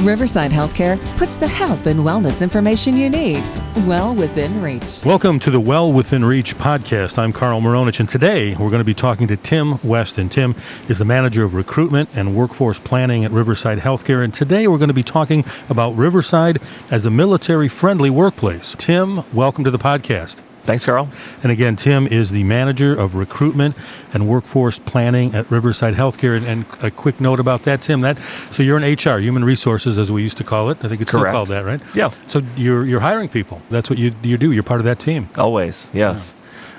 Riverside Healthcare puts the health and wellness information you need well within reach. Welcome to the Well Within Reach podcast. I'm Carl Moronich, and today we're going to be talking to Tim Weston. Tim is the manager of Recruitment and Workforce Planning at Riverside Healthcare, and today we're going to be talking about Riverside as a military-friendly workplace. Tim, welcome to the podcast. Thanks, Carl. And again, Tim is the manager of Recruitment and Workforce Planning at Riverside Healthcare. And a quick note about that, Tim. So you're in HR, Human Resources, as we used to call it. I think it's Correct. Still called that, right? Yeah. So you're hiring people. That's what you do. You're part of that team. Always, yes.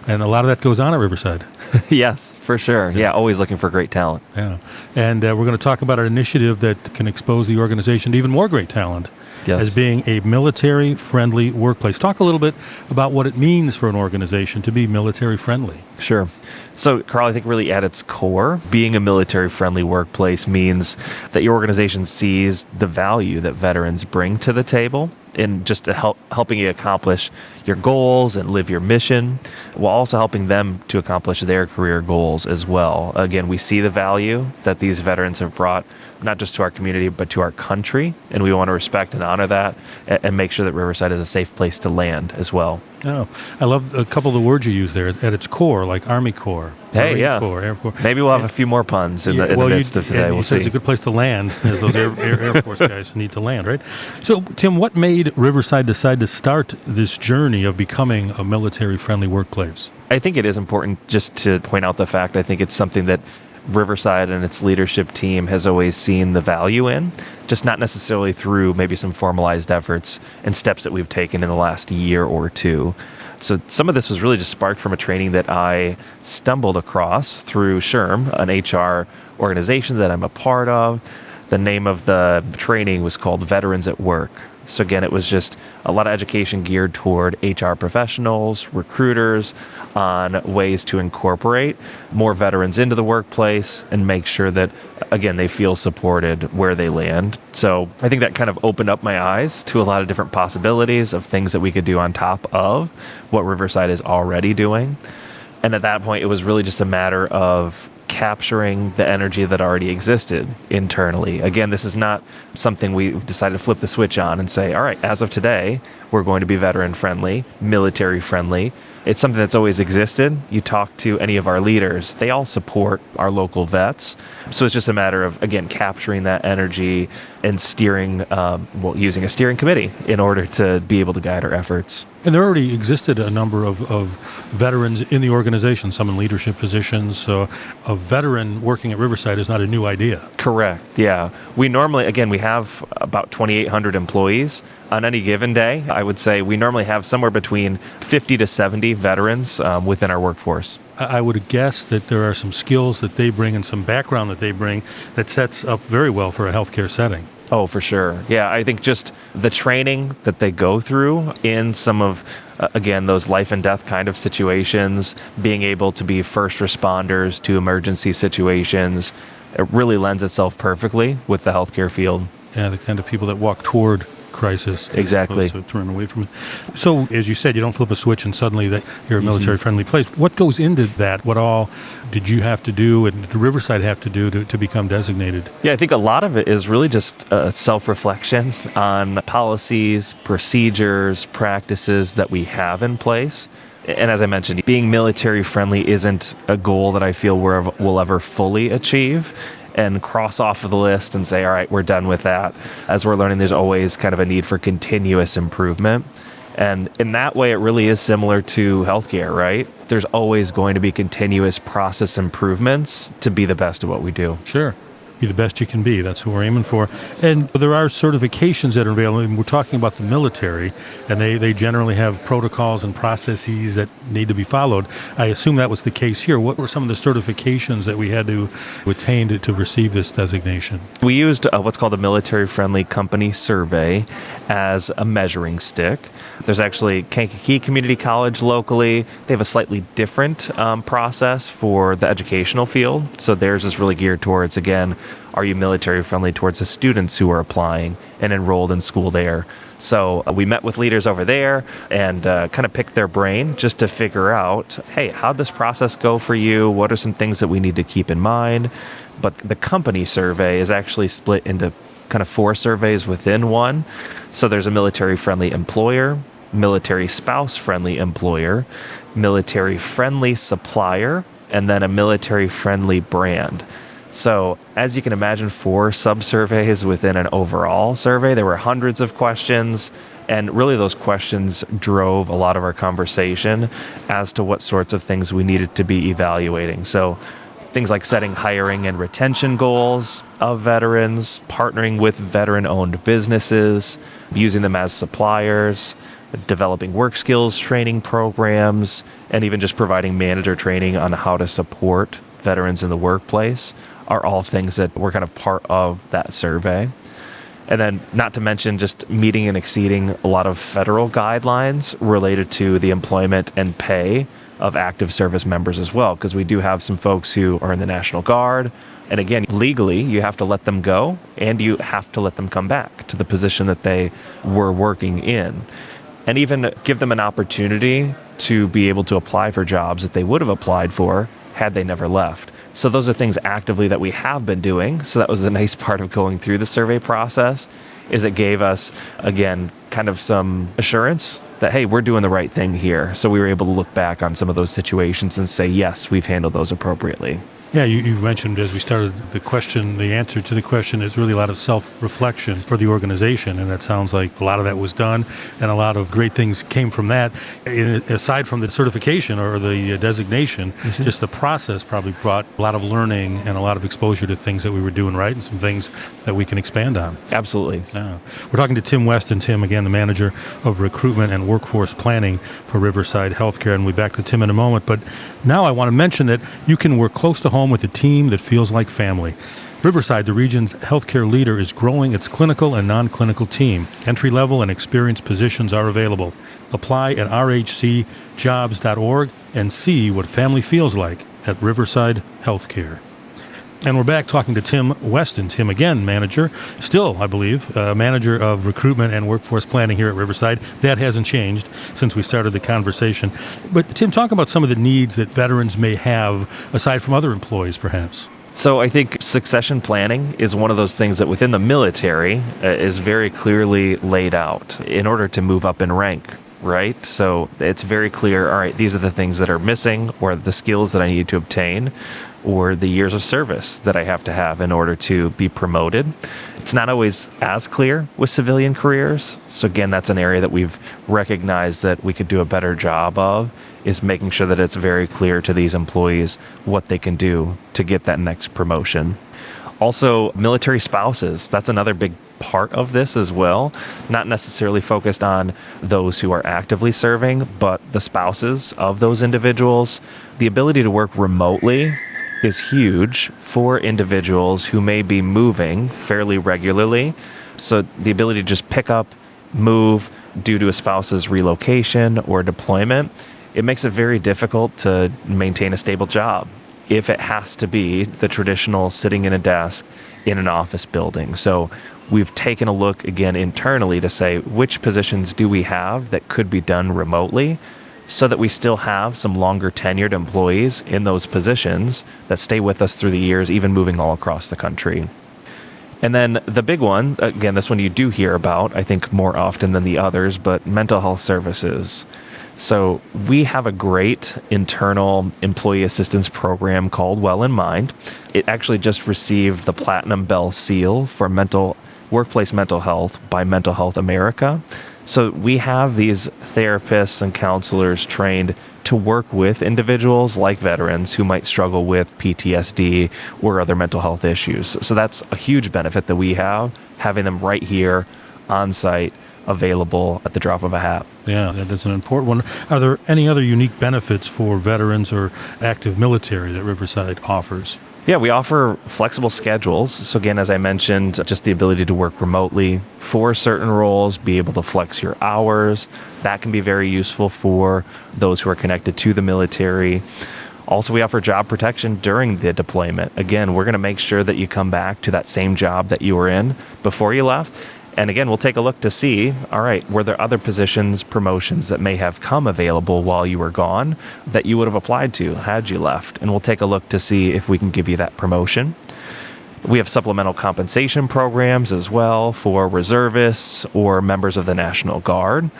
Yeah. And a lot of that goes on at Riverside. Yes, for sure. Yeah, always looking for great talent. Yeah. And we're going to talk about an initiative that can expose the organization to even more great talent. Yes. As being a military-friendly workplace. Talk a little bit about what it means for an organization to be military-friendly. Sure. So, Carl, I think really at its core, being a military-friendly workplace means that your organization sees the value that veterans bring to the table in just helping you accomplish your goals and live your mission, while also helping them to accomplish their career goals as well. Again, we see the value that these veterans have brought, not just to our community, but to our country, and we want to respect and honor that and make sure that Riverside is a safe place to land as well. Oh, I love a couple of the words you use there. At its core, like Army Corps, Hey, Marine yeah. Corps, Air Corps. Maybe we'll have a few more puns in the midst of today. You We'll said see. it's a good place to land, as those Air Force guys need to land, right? So, Tim, what made Riverside decide to start this journey of becoming a military-friendly workplace? I think it is important just to point out the fact, I think it's something that Riverside and its leadership team has always seen the value in, just not necessarily through maybe some formalized efforts and steps that we've taken in the last year or two. So some of this was really just sparked from a training that I stumbled across through SHRM, an HR organization that I'm a part of. The name of the training was called Veterans at Work. So again, it was just a lot of education geared toward HR professionals, recruiters, on ways to incorporate more veterans into the workplace and make sure that, again, they feel supported where they land. So I think that kind of opened up my eyes to a lot of different possibilities of things that we could do on top of what Riverside is already doing. And at that point, it was really just a matter of capturing the energy that already existed internally. Again, this is not something we decided to flip the switch on and say, all right, as of today, we're going to be veteran friendly, military friendly. It's something that's always existed. You talk to any of our leaders, they all support our local vets. So it's just a matter of, again, capturing that energy and steering, using a steering committee in order to be able to guide our efforts. And there already existed a number of veterans in the organization, some in leadership positions. So a veteran working at Riverside is not a new idea. Correct, yeah. We normally, again, we have about 2,800 employees. On any given day, I would say we normally have somewhere between 50 to 70 veterans within our workforce. I would guess that there are some skills that they bring and some background that they bring that sets up very well for a healthcare setting. Oh, for sure. Yeah, I think just the training that they go through in some of, again, those life and death kind of situations, being able to be first responders to emergency situations, it really lends itself perfectly with the healthcare field. Yeah, the kind of people that walk toward crisis. Exactly. As opposed to turn away from it. So, as you said, you don't flip a switch and suddenly that you're a military-friendly place. What goes into that? What all did you have to do and did Riverside have to do to become designated? Yeah, I think a lot of it is really just self-reflection on policies, procedures, practices that we have in place. And as I mentioned, being military-friendly isn't a goal that I feel we'll ever fully achieve and cross off of the list and say, all right, we're done with that. As we're learning, there's always kind of a need for continuous improvement. And in that way, it really is similar to healthcare, right? There's always going to be continuous process improvements to be the best at what we do. Sure. Be the best you can be. That's what we're aiming for. And there are certifications that are available. And we're talking about the military, and they generally have protocols and processes that need to be followed. I assume that was the case here. What were some of the certifications that we had to attain to receive this designation? We used what's called a military-friendly company survey as a measuring stick. There's actually Kankakee Community College locally. They have a slightly different process for the educational field. So theirs is really geared towards, again, are you military friendly towards the students who are applying and enrolled in school there? So we met with leaders over there and kind of picked their brain just to figure out, hey, how'd this process go for you? What are some things that we need to keep in mind? But the company survey is actually split into kind of 4 surveys within one. So there's a military-friendly employer, military spouse-friendly employer, military-friendly supplier, and then a military-friendly brand. So as you can imagine, 4 sub-surveys within an overall survey. There were hundreds of questions, and really those questions drove a lot of our conversation as to what sorts of things we needed to be evaluating. So things like setting hiring and retention goals of veterans, partnering with veteran-owned businesses, using them as suppliers, developing work skills training programs, and even just providing manager training on how to support veterans in the workplace are all things that were kind of part of that survey. And then not to mention just meeting and exceeding a lot of federal guidelines related to the employment and pay of active service members as well, because we do have some folks who are in the National Guard. And again, legally, you have to let them go and you have to let them come back to the position that they were working in. And even give them an opportunity to be able to apply for jobs that they would have applied for had they never left. So those are things actively that we have been doing. So that was the nice part of going through the survey process, is it gave us, again, kind of some assurance that, hey, we're doing the right thing here. So we were able to look back on some of those situations and say, yes, we've handled those appropriately. Yeah, you mentioned as we started the answer to the question is really a lot of self-reflection for the organization, and that sounds like a lot of that was done, and a lot of great things came from that. Aside from the certification or the designation, just the process probably brought a lot of learning and a lot of exposure to things that we were doing right and some things that we can expand on. Absolutely. Yeah. We're talking to Tim Weston. Tim, again, the manager of Recruitment and Workforce Planning for Riverside Healthcare, and we'll be back to Tim in a moment. But now I want to mention that you can work close to home with a team that feels like family. Riverside, the region's healthcare leader, is growing its clinical and non-clinical team. Entry-level and experienced positions are available. Apply at rhcjobs.org and see what family feels like at Riverside Healthcare. And we're back talking to Tim Weston. Tim, again, manager, still, I believe, manager of Recruitment and Workforce Planning here at Riverside. That hasn't changed since we started the conversation. But Tim, talk about some of the needs that veterans may have, aside from other employees, perhaps. So I think succession planning is one of those things that within the military is very clearly laid out in order to move up in rank, right? So it's very clear, all right, these are the things that are missing or the skills that I need to obtain or the years of service that I have to have in order to be promoted. It's not always as clear with civilian careers. So again, that's an area that we've recognized that we could do a better job of, is making sure that it's very clear to these employees what they can do to get that next promotion. Also, military spouses, that's another big part of this as well. Not necessarily focused on those who are actively serving, but the spouses of those individuals. The ability to work remotely is huge for individuals who may be moving fairly regularly. So the ability to just pick up, move due to a spouse's relocation or deployment, it makes it very difficult to maintain a stable job if it has to be the traditional sitting in a desk in an office building. So we've taken a look again internally to say which positions do we have that could be done remotely, so that we still have some longer tenured employees in those positions that stay with us through the years, even moving all across the country. And then the big one, again, this one you do hear about, I think more often than the others, but mental health services. So we have a great internal employee assistance program called Well in Mind. It actually just received the Platinum Bell seal for workplace mental health by Mental Health America. So we have these therapists and counselors trained to work with individuals like veterans who might struggle with PTSD or other mental health issues. So that's a huge benefit that we have, having them right here on site, available at the drop of a hat. Yeah, that is an important one. Are there any other unique benefits for veterans or active military that Riverside offers? Yeah, we offer flexible schedules. So again, as I mentioned, just the ability to work remotely for certain roles, be able to flex your hours. That can be very useful for those who are connected to the military. Also, we offer job protection during the deployment. Again, we're going to make sure that you come back to that same job that you were in before you left. And again, we'll take a look to see, all right, were there other positions, promotions that may have come available while you were gone that you would have applied to had you left? And we'll take a look to see if we can give you that promotion. We have supplemental compensation programs as well for reservists or members of the National Guard.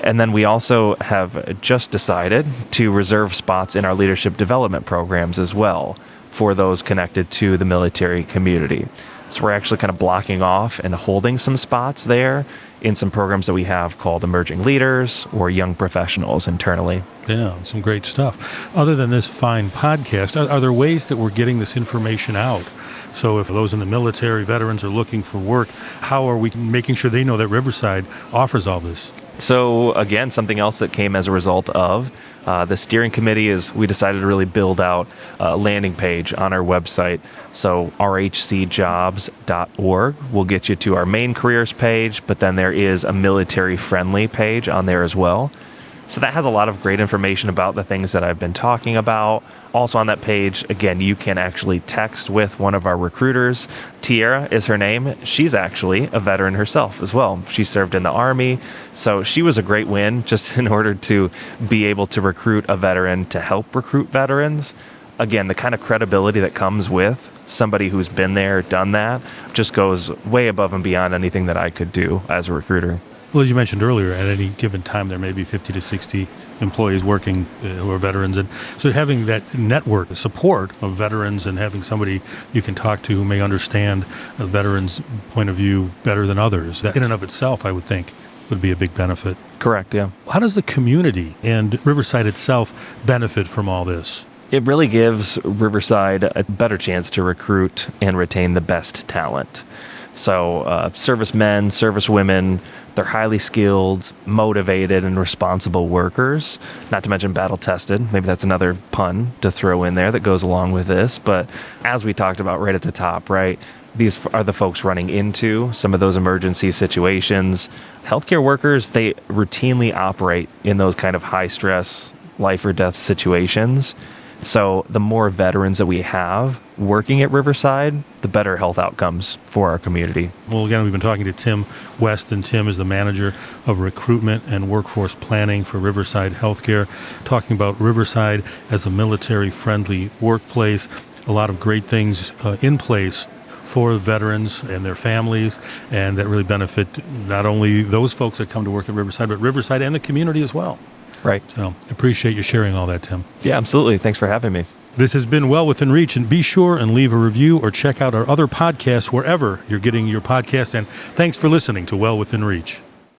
And then we also have just decided to reserve spots in our leadership development programs as well for those connected to the military community. So we're actually kind of blocking off and holding some spots there in some programs that we have called Emerging Leaders or Young Professionals internally. Yeah, some great stuff. Other than this fine podcast, are there ways that we're getting this information out? So if those in the military, veterans are looking for work, how are we making sure they know that Riverside offers all this? So again, something else that came as a result of the steering committee is we decided to really build out a landing page on our website. So rhcjobs.org will get you to our main careers page, but then there is a military-friendly page on there as well. So that has a lot of great information about the things that I've been talking about. Also on that page, again, you can actually text with one of our recruiters. Tiara is her name. She's actually a veteran herself as well. She served in the Army, so she was a great win just in order to be able to recruit a veteran to help recruit veterans. Again, the kind of credibility that comes with somebody who's been there, done that, just goes way above and beyond anything that I could do as a recruiter. Well, as you mentioned earlier, at any given time, there may be 50 to 60 employees working who are veterans. And so having that network support of veterans and having somebody you can talk to who may understand a veteran's point of view better than others, that in and of itself, I would think, would be a big benefit. Correct, yeah. How does the community and Riverside itself benefit from all this? It really gives Riverside a better chance to recruit and retain the best talent. So servicemen, servicewomen, they're highly skilled, motivated, and responsible workers, not to mention battle-tested. Maybe that's another pun to throw in there that goes along with this. But as we talked about right at the top, right, these are the folks running into some of those emergency situations. Healthcare workers, they routinely operate in those kind of high-stress, life or death situations. So the more veterans that we have working at Riverside, the better health outcomes for our community. Well, again, we've been talking to Tim Weston. Tim is the manager of Recruitment and Workforce Planning for Riverside Healthcare, talking about Riverside as a military-friendly workplace. A lot of great things in place for veterans and their families, and that really benefit not only those folks that come to work at Riverside, but Riverside and the community as well. Right. So appreciate you sharing all that, Tim. Yeah, absolutely. Thanks for having me. This has been Well Within Reach, and be sure and leave a review or check out our other podcasts wherever you're getting your podcast. And thanks for listening to Well Within Reach.